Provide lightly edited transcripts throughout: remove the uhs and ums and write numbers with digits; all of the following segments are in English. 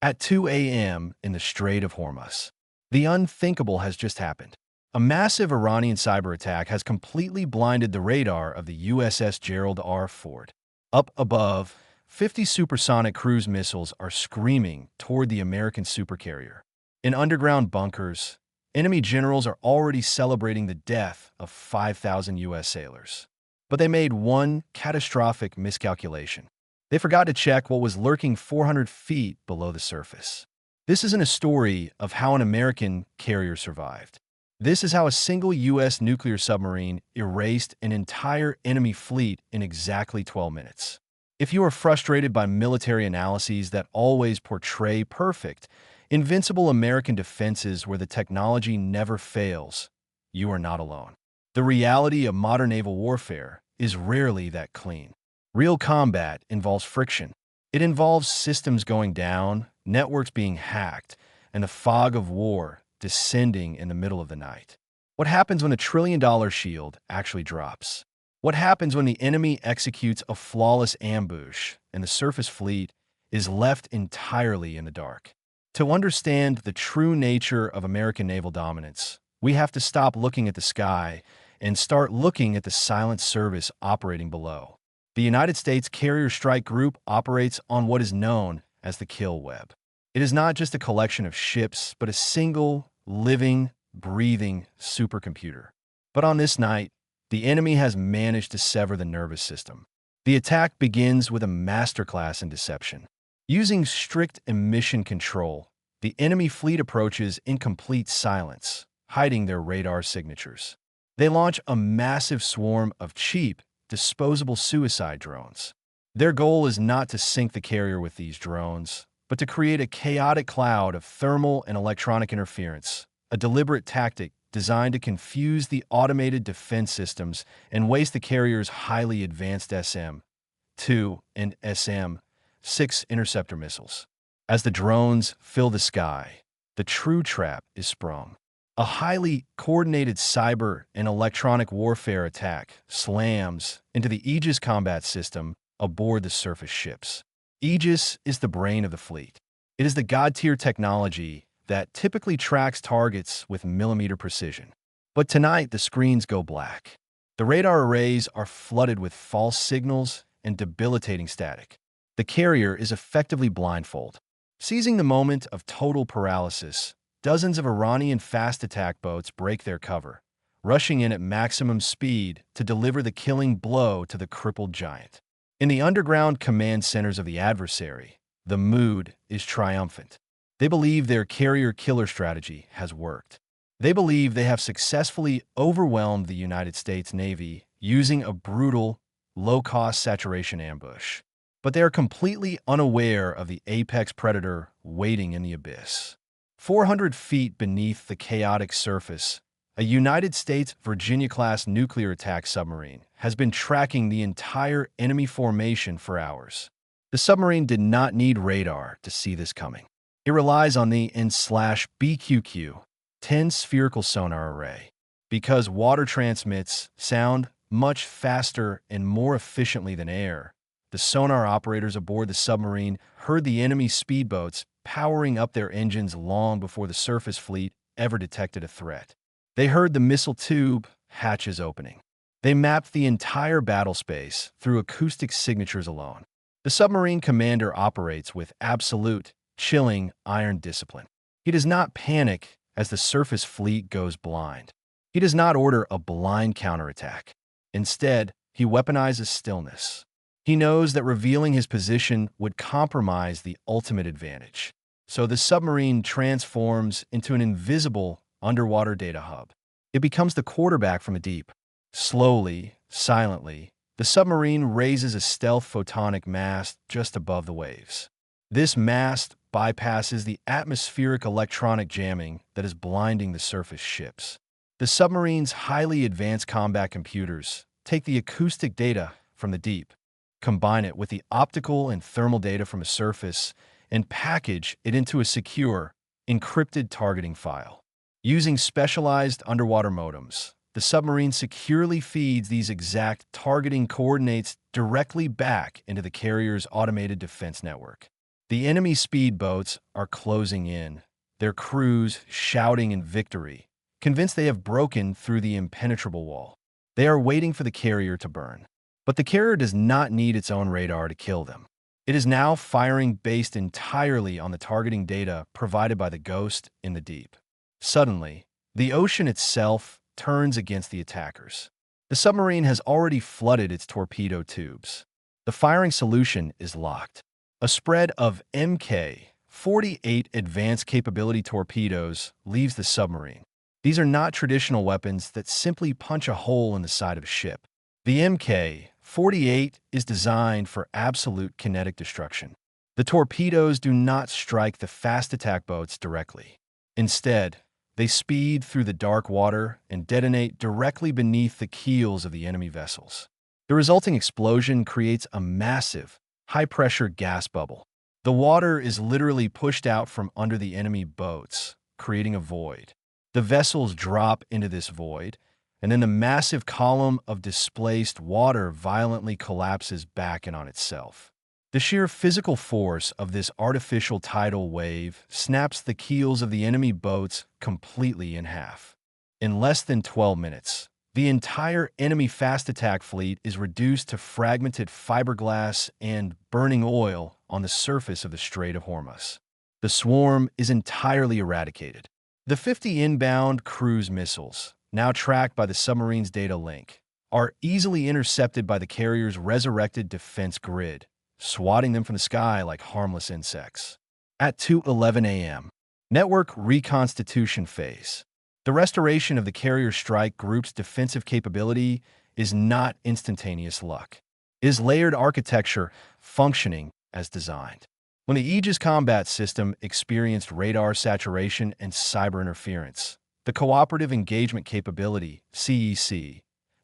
At 2 a.m. in the Strait of Hormuz, the unthinkable has just happened. A massive Iranian cyber attack has completely blinded the radar of the USS Gerald R. Ford. Up above, 50 supersonic cruise missiles are screaming toward the American supercarrier. In underground bunkers, enemy generals are already celebrating the death of 5,000 U.S. sailors. But they made one catastrophic miscalculation. They forgot to check what was lurking 400 feet below the surface. This isn't a story of how an American carrier survived. This is how a single U.S. nuclear submarine erased an entire enemy fleet in exactly 12 minutes. If you are frustrated by military analyses that always portray perfect, invincible American defenses where the technology never fails, you are not alone. The reality of modern naval warfare is rarely that clean. Real combat involves friction. It involves systems going down, networks being hacked, and the fog of war descending in the middle of the night. What happens when a trillion-dollar shield actually drops? What happens when the enemy executes a flawless ambush and the surface fleet is left entirely in the dark? To understand the true nature of American naval dominance, we have to stop looking at the sky and start looking at the silent service operating below. The United States Carrier Strike Group operates on what is known as the kill web. It is not just a collection of ships, but a single, living, breathing supercomputer. But on this night, the enemy has managed to sever the nervous system. The attack begins with a masterclass in deception. Using strict emission control, the enemy fleet approaches in complete silence, hiding their radar signatures. They launch a massive swarm of cheap, disposable suicide drones. Their goal is not to sink the carrier with these drones, but to create a chaotic cloud of thermal and electronic interference, a deliberate tactic designed to confuse the automated defense systems and waste the carrier's highly advanced SM-2 and SM-6 interceptor missiles. As the drones fill the sky, the true trap is sprung. A highly coordinated cyber and electronic warfare attack slams into the Aegis combat system aboard the surface ships. Aegis is the brain of the fleet. It is the god-tier technology that typically tracks targets with millimeter precision. But tonight, the screens go black. The radar arrays are flooded with false signals and debilitating static. The carrier is effectively blindfolded. Seizing the moment of total paralysis, dozens of Iranian fast attack boats break their cover, rushing in at maximum speed to deliver the killing blow to the crippled giant. In the underground command centers of the adversary, the mood is triumphant. They believe their carrier killer strategy has worked. They believe they have successfully overwhelmed the United States Navy using a brutal, low-cost saturation ambush. But they are completely unaware of the apex predator waiting in the abyss. 400 feet beneath the chaotic surface, a United States Virginia-class nuclear attack submarine has been tracking the entire enemy formation for hours. The submarine did not need radar to see this coming. It relies on the N/BQQ 10 spherical sonar array. Because water transmits sound much faster and more efficiently than air, the sonar operators aboard the submarine heard the enemy speedboats powering up their engines long before the surface fleet ever detected a threat. They heard the missile tube hatches opening. They mapped the entire battle space through acoustic signatures alone. The submarine commander operates with absolute, chilling iron discipline. He does not panic as the surface fleet goes blind. He does not order a blind counterattack. Instead, he weaponizes stillness. He knows that revealing his position would compromise the ultimate advantage. So the submarine transforms into an invisible underwater data hub. It becomes the quarterback from the deep. Slowly, silently, the submarine raises a stealth photonic mast just above the waves. This mast bypasses the atmospheric electronic jamming that is blinding the surface ships. The submarine's highly advanced combat computers take the acoustic data from the deep, combine it with the optical and thermal data from the surface, and package it into a secure, encrypted targeting file. Using specialized underwater modems, the submarine securely feeds these exact targeting coordinates directly back into the carrier's automated defense network. The enemy speedboats are closing in, their crews shouting in victory, convinced they have broken through the impenetrable wall. They are waiting for the carrier to burn. But the carrier does not need its own radar to kill them. It is now firing based entirely on the targeting data provided by the Ghost in the deep. Suddenly, the ocean itself turns against the attackers. The submarine has already flooded its torpedo tubes. The firing solution is locked. A spread of Mk-48 advanced capability torpedoes leaves the submarine. These are not traditional weapons that simply punch a hole in the side of a ship. The Mk-48 is designed for absolute kinetic destruction. The torpedoes do not strike the fast attack boats directly. Instead, they speed through the dark water and detonate directly beneath the keels of the enemy vessels. The resulting explosion creates a massive, high-pressure gas bubble. The water is literally pushed out from under the enemy boats, creating a void. The vessels drop into this void, and then the massive column of displaced water violently collapses back in on itself. The sheer physical force of this artificial tidal wave snaps the keels of the enemy boats completely in half. In less than 12 minutes, the entire enemy fast attack fleet is reduced to fragmented fiberglass and burning oil on the surface of the Strait of Hormuz. The swarm is entirely eradicated. The 50 inbound cruise missiles, now tracked by the submarine's data link, are easily intercepted by the carrier's resurrected defense grid, swatting them from the sky like harmless insects. At 2:11 a.m., network reconstitution phase. The restoration of the carrier strike group's defensive capability is not instantaneous luck. It is layered architecture functioning as designed. When the Aegis combat system experienced radar saturation and cyber interference, the Cooperative Engagement Capability (CEC)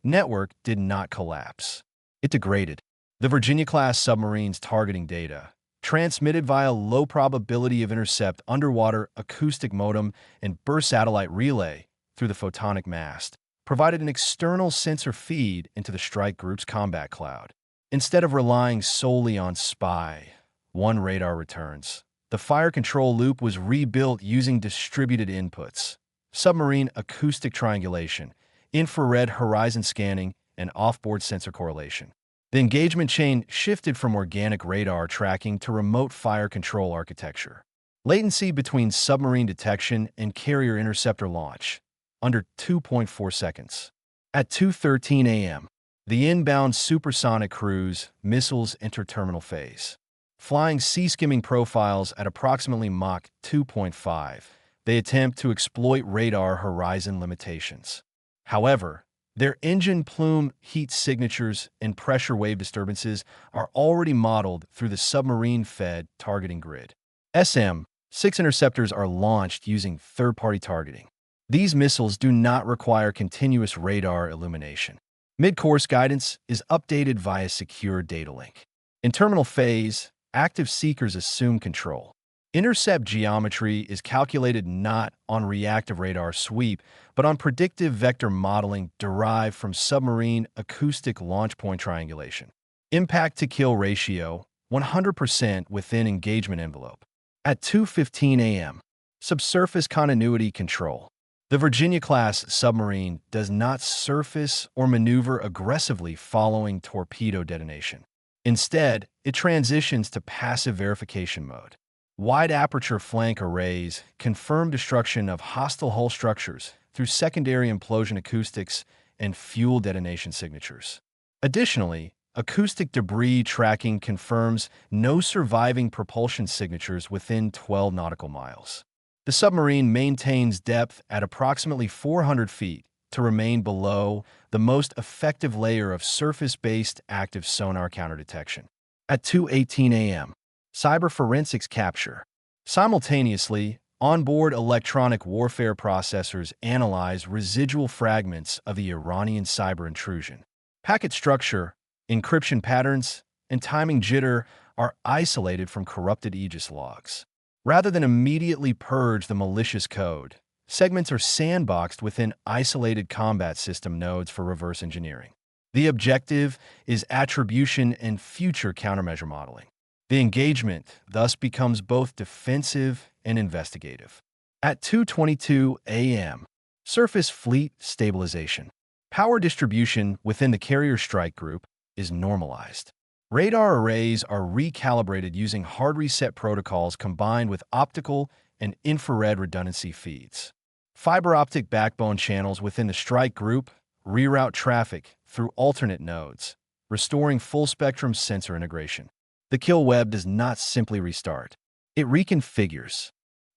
network did not collapse. It degraded. The Virginia-class submarine's targeting data, transmitted via low probability of intercept underwater acoustic modem and burst satellite relay through the photonic mast, provided an external sensor feed into the strike group's combat cloud. Instead of relying solely on SPY-1 radar returns, the fire control loop was rebuilt using distributed inputs: submarine acoustic triangulation, infrared horizon scanning, and offboard sensor correlation. The engagement chain shifted from organic radar tracking to remote fire control architecture. Latency between submarine detection and carrier interceptor launch, under 2.4 seconds. At 2:13 a.m., the inbound supersonic cruise missiles enter terminal phase. Flying sea-skimming profiles at approximately Mach 2.5, they attempt to exploit radar horizon limitations. However, their engine plume heat signatures and pressure wave disturbances are already modeled through the submarine-fed targeting grid. SM-6 interceptors are launched using third-party targeting. These missiles do not require continuous radar illumination. Mid-course guidance is updated via secure data link. In terminal phase, active seekers assume control. Intercept geometry is calculated not on reactive radar sweep, but on predictive vector modeling derived from submarine acoustic launch point triangulation. Impact-to-kill ratio, 100% within engagement envelope. At 2:15 a.m., subsurface continuity control. The Virginia-class submarine does not surface or maneuver aggressively following torpedo detonation. Instead, it transitions to passive verification mode. Wide-aperture flank arrays confirm destruction of hostile hull structures through secondary implosion acoustics and fuel detonation signatures. Additionally, acoustic debris tracking confirms no surviving propulsion signatures within 12 nautical miles. The submarine maintains depth at approximately 400 feet to remain below the most effective layer of surface-based active sonar counterdetection. At 2:18 a.m., cyber forensics capture. Simultaneously, onboard electronic warfare processors analyze residual fragments of the Iranian cyber intrusion. Packet structure, encryption patterns, and timing jitter are isolated from corrupted Aegis logs. Rather than immediately purge the malicious code, segments are sandboxed within isolated combat system nodes for reverse engineering. The objective is attribution and future countermeasure modeling. The engagement thus becomes both defensive and investigative. At 2:22 a.m., surface fleet stabilization. Power distribution within the carrier strike group is normalized. Radar arrays are recalibrated using hard reset protocols combined with optical and infrared redundancy feeds. Fiber optic backbone channels within the strike group reroute traffic through alternate nodes, restoring full-spectrum sensor integration. The kill web does not simply restart. It reconfigures.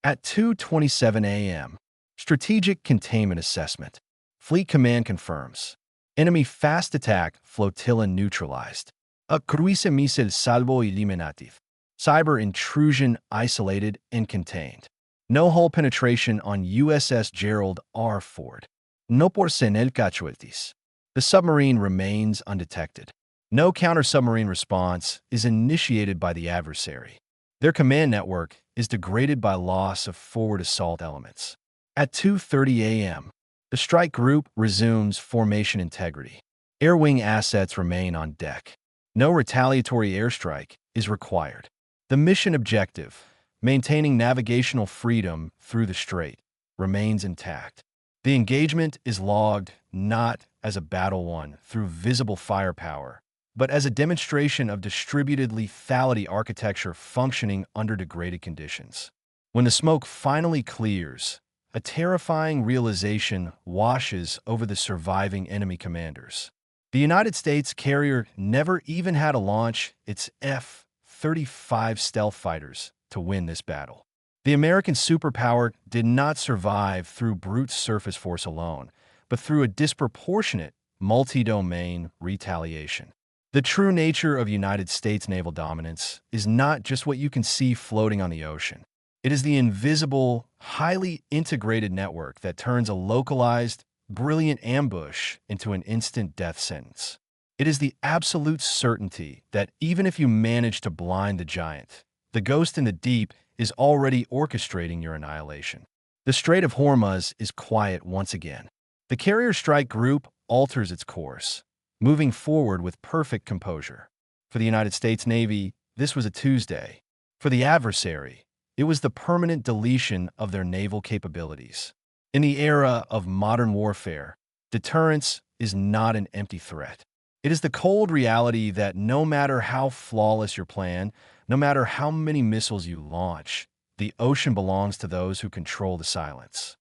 At 2:27 a.m., strategic containment assessment. Fleet command confirms. Enemy fast attack flotilla neutralized. A cruise missile salvo eliminative. Cyber intrusion isolated and contained. No hull penetration on USS Gerald R. Ford. No porcenel casualties. The submarine remains undetected. No counter-submarine response is initiated by the adversary. Their command network is degraded by loss of forward assault elements. At 2:30 a.m., the strike group resumes formation integrity. Air wing assets remain on deck. No retaliatory airstrike is required. The mission objective, maintaining navigational freedom through the strait, remains intact. The engagement is logged not as a battle won through visible firepower, but as a demonstration of distributed lethality architecture functioning under degraded conditions. When the smoke finally clears, a terrifying realization washes over the surviving enemy commanders. The United States carrier never even had to launch its F-35 stealth fighters to win this battle. The American superpower did not survive through brute surface force alone, but through a disproportionate multi-domain retaliation. The true nature of United States naval dominance is not just what you can see floating on the ocean. It is the invisible, highly integrated network that turns a localized, brilliant ambush into an instant death sentence. It is the absolute certainty that even if you manage to blind the giant, the ghost in the deep is already orchestrating your annihilation. The Strait of Hormuz is quiet once again. The carrier strike group alters its course, moving forward with perfect composure. For the United States Navy, this was a Tuesday. For the adversary, it was the permanent deletion of their naval capabilities. In the era of modern warfare, deterrence is not an empty threat. It is the cold reality that no matter how flawless your plan, no matter how many missiles you launch, the ocean belongs to those who control the silence.